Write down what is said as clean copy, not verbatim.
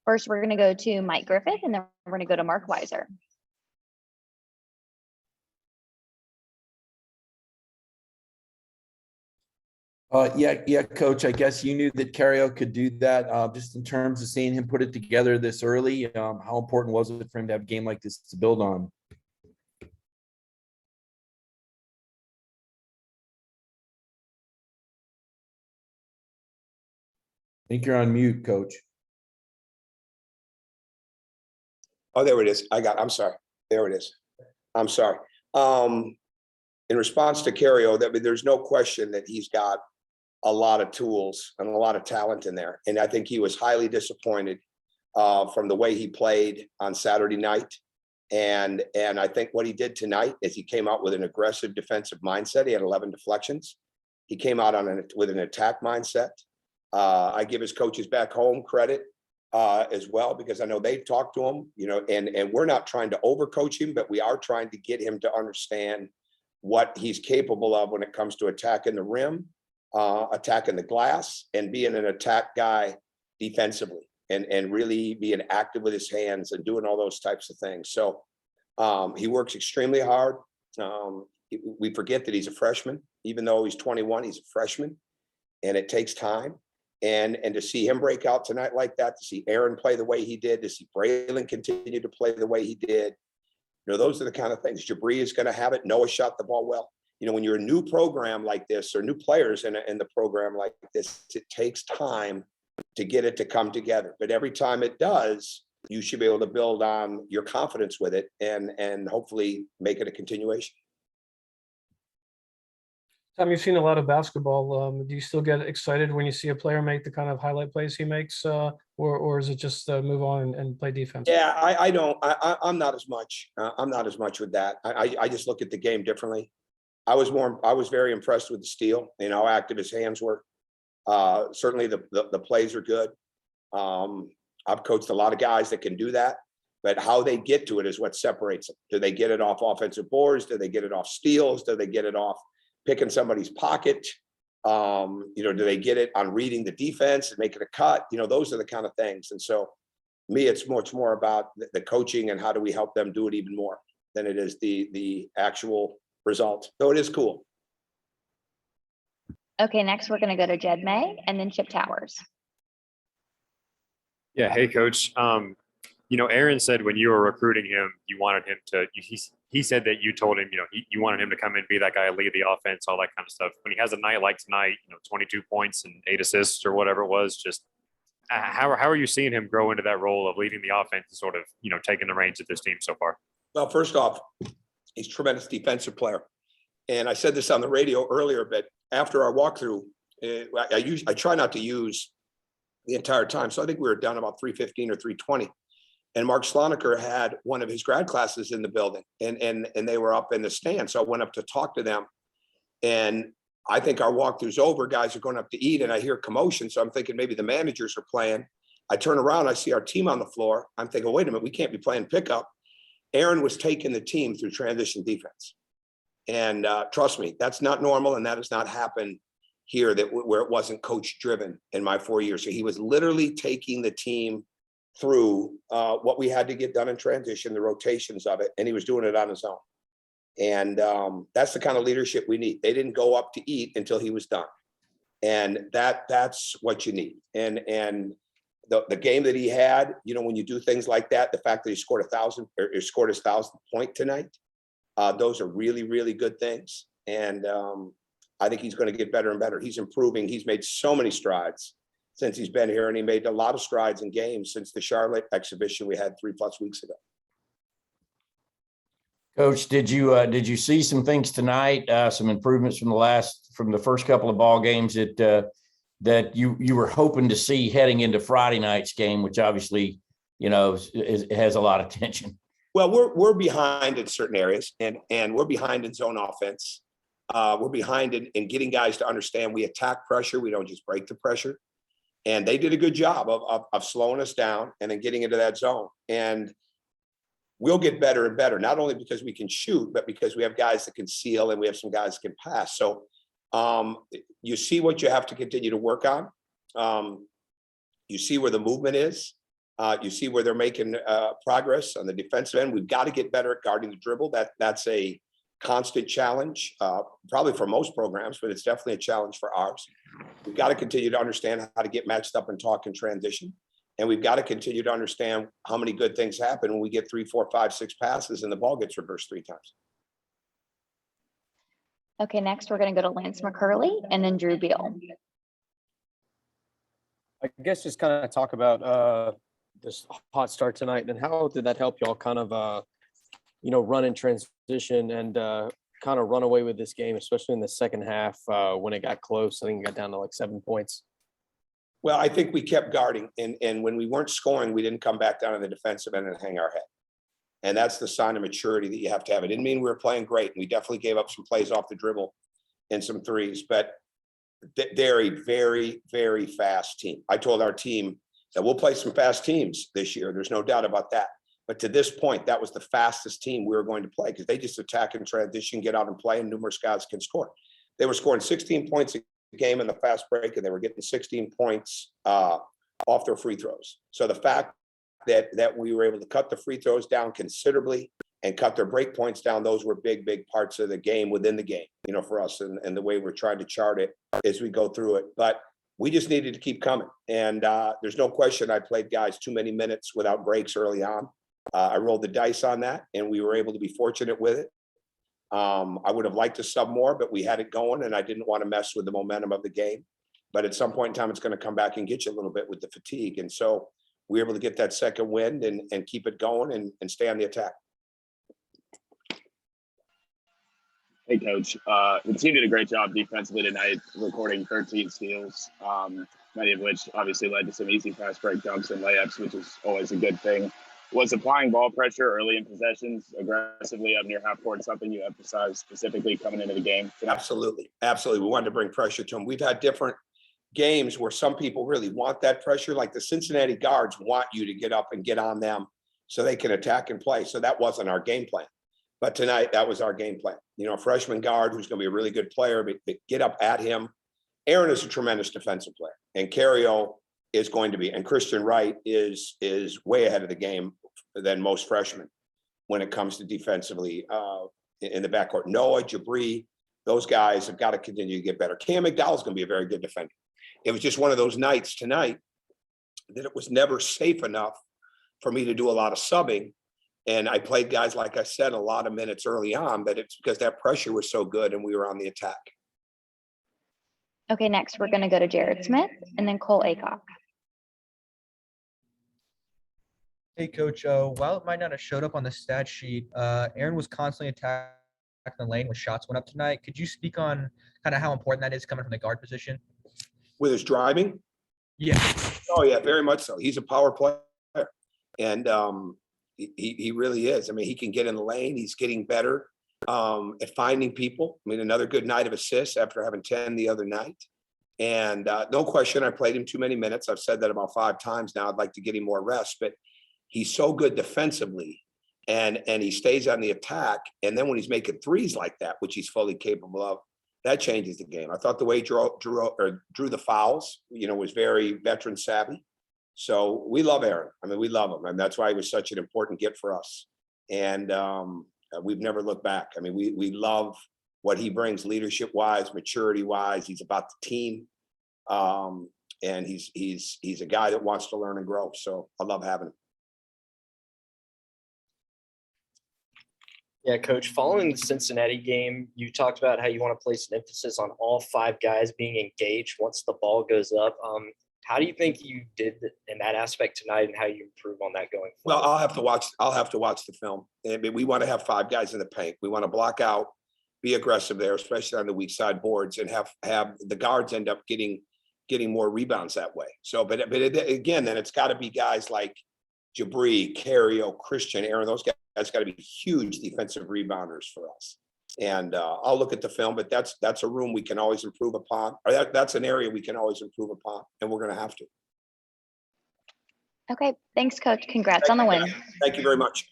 First, we're going to go to Mike Griffith, and then we're going to go to Mark Weiser. Yeah, Coach. I guess you knew that Cario could do that. Just in terms of seeing him put it together this early, how important was it for him to have a game like this to build on? I think you're on mute, Coach. Oh, there it is. I'm sorry. There it is. I'm sorry. In response to Cario, there's no question that he's got a lot of tools and a lot of talent in there. And I think he was highly disappointed from the way he played on Saturday night. And I think what he did tonight is he came out with an aggressive defensive mindset. He had 11 deflections. He came out with an attack mindset. I give his coaches back home credit as well, because I know they've talked to him, and we're not trying to overcoach him, but we are trying to get him to understand what he's capable of when it comes to attacking the rim, attacking the glass, and being an attack guy defensively, and really being active with his hands and doing all those types of things. So he works extremely hard. We forget that he's a freshman. Even though he's 21, he's a freshman, and it takes time. And to see him break out tonight like that, to see Aaron play the way he did, to see Braylon continue to play the way he did, those are the kind of things. Jabri is going to have it. Noah shot the ball well. When you're a new program like this, or new players in the program like this, it takes time to get it to come together. But every time it does, you should be able to build on your confidence with it and hopefully make it a continuation. Tom, you've seen a lot of basketball. Do you still get excited when you see a player make the kind of highlight plays he makes, or is it just move on and play defense? Yeah, I don't. I'm not as much. I'm not as much with that. I just look at the game differently. I was very impressed with the steal. How active his hands were. Certainly the plays are good. I've coached a lot of guys that can do that, but how they get to it is what separates them. Do they get it off offensive boards? Do they get it off steals? Do they get it off picking somebody's pocket? Do they get it on reading the defense and making a cut? Those are the kind of things. And so me, it's much more about the coaching and how do we help them do it even more than it is the actual result. So it is cool. Okay, next we're going to go to Jed May and then Chip Towers. Yeah. Hey, Coach. Aaron said when you were recruiting him, you wanted him to, he said that you told him, you wanted him to come in and be that guy, lead the offense, all that kind of stuff. When he has a night like tonight, 22 points and 8 assists or whatever it was, just how are you seeing him grow into that role of leading the offense and sort of, taking the reins of this team so far? Well, first off, he's a tremendous defensive player. And I said this on the radio earlier, but after our walkthrough, I try not to use the entire time. So I think we were down about 315 or 320. And Mark Sloniker had one of his grad classes in the building, and they were up in the stand. So I went up to talk to them, and I think our walkthrough's over. Guys are going up to eat, and I hear commotion. So I'm thinking maybe the managers are playing. I turn around, I see our team on the floor. I'm thinking, wait a minute, we can't be playing pickup. Aaron was taking the team through transition defense. And trust me, that's not normal, and that has not happened here where it wasn't coach driven in my 4 years. So he was literally taking the team through what we had to get done in transition, the rotations of it, and he was doing it on his own. And that's the kind of leadership we need. They didn't go up to eat until he was done, and that's what you need. And the game that he had, when you do things like that, the fact that he scored 1,000 or he scored his 1,000th point tonight, those are really, really good things. And I think he's going to get better and better. He's improving. He's made so many strides since he's been here, and he made a lot of strides in games since the Charlotte exhibition we had 3+ weeks ago. Coach, did you see some things tonight, some improvements from the first couple of ball games that you were hoping to see heading into Friday night's game, which obviously has a lot of tension? Well, we're behind in certain areas, and we're behind in zone offense. We're behind in getting guys to understand we attack pressure. We don't just break the pressure. And they did a good job of slowing us down and then getting into that zone. And we'll get better and better, not only because we can shoot, but because we have guys that can seal and we have some guys that can pass. So you see what you have to continue to work on. You see where the movement is. You see where they're making progress on the defensive end. We've got to get better at guarding the dribble. That's a constant challenge, probably for most programs, but it's definitely a challenge for ours. We've got to continue to understand how to get matched up and talk in transition. And we've got to continue to understand how many good things happen when we get 3, 4, 5, 6 passes and the ball gets reversed 3 times. Okay, next we're going to go to Lance McCurley and then Drew Beal. I guess just kind of talk about this hot start tonight and how did that help y'all kind of, run in transition and kind of run away with this game, especially in the second half when it got close. I think it got down to like 7 points. Well, I think we kept guarding, and when we weren't scoring, we didn't come back down on the defensive end and hang our head. And that's the sign of maturity that you have to have. It didn't mean we were playing great. We definitely gave up some plays off the dribble and some threes, but they're a very, very fast team. I told our team that we'll play some fast teams this year. There's no doubt about that. But to this point, that was the fastest team we were going to play because they just attack and transition, get out and play, and numerous guys can score. They were scoring 16 points a game in the fast break, and they were getting 16 points off their free throws. So the fact that we were able to cut the free throws down considerably and cut their break points down, those were big, big parts of the game within the game, for us and the way we're trying to chart it as we go through it. But we just needed to keep coming. And there's no question I played guys too many minutes without breaks early on. I rolled the dice on that, and we were able to be fortunate with it. I would have liked to sub more, but we had it going, and I didn't want to mess with the momentum of the game. But at some point in time, it's going to come back and get you a little bit with the fatigue. And so we were able to get that second wind and keep it going and stay on the attack. Hey, Coach. The team did a great job defensively tonight, recording 13 steals, many of which obviously led to some easy fast break dunks and layups, which is always a good thing. Was applying ball pressure early in possessions aggressively up near half court something you emphasized specifically coming into the game? Absolutely. Absolutely. We wanted to bring pressure to them. We've had different games where some people really want that pressure, like the Cincinnati guards want you to get up and get on them so they can attack and play. So that wasn't our game plan. But tonight, that was our game plan. A freshman guard who's going to be a really good player, but get up at him. Aaron is a tremendous defensive player, and Cario is going to be, and Christian Wright is way ahead of the game than most freshmen when it comes to defensively in the backcourt. Noah, Jabri, those guys have got to continue to get better. Cam McDowell's going to be a very good defender. It was just one of those nights tonight that it was never safe enough for me to do a lot of subbing. And I played guys, like I said, a lot of minutes early on, but it's because that pressure was so good and we were on the attack. Okay, next we're going to go to Jared Smith and then Cole Acock. Hey, Coach. While it might not have showed up on the stat sheet, Aaron was constantly attacking the lane when shots went up tonight. Could you speak on kind of how important that is coming from the guard position? With his driving? Yeah. Oh, yeah, very much so. He's a power player. And he really is. I mean, he can get in the lane. He's getting better at finding people. I mean, another good night of assists after having 10 the other night. And no question, I played him too many minutes. I've said that about 5 times now. I'd like to get him more rest, but he's so good defensively and he stays on the attack. And then when he's making threes like that, which he's fully capable of, that changes the game. I thought the way he drew the fouls, was very veteran savvy. So we love Aaron. I mean, we love him. And that's why he was such an important get for us. And we've never looked back. I mean, we love what he brings leadership wise, maturity wise. He's about the team. And he's a guy that wants to learn and grow. So I love having him. Yeah, Coach, following the Cincinnati game, you talked about how you want to place an emphasis on all 5 guys being engaged once the ball goes up. How do you think you did in that aspect tonight and how you improve on that going forward? Well, I'll have to watch the film. I mean, we want to have 5 guys in the paint. We want to block out, be aggressive there, especially on the weak side boards, and have the guards end up getting more rebounds that way. So, but again, then it's got to be guys like Jabri, Cario, Christian, Aaron. Those guys got to be huge defensive rebounders for us. And I'll look at the film, but that's a room we can always improve upon, or that's an area we can always improve upon, and we're going to have to. Okay, thanks, Coach. Congrats on the win. Thank you very much.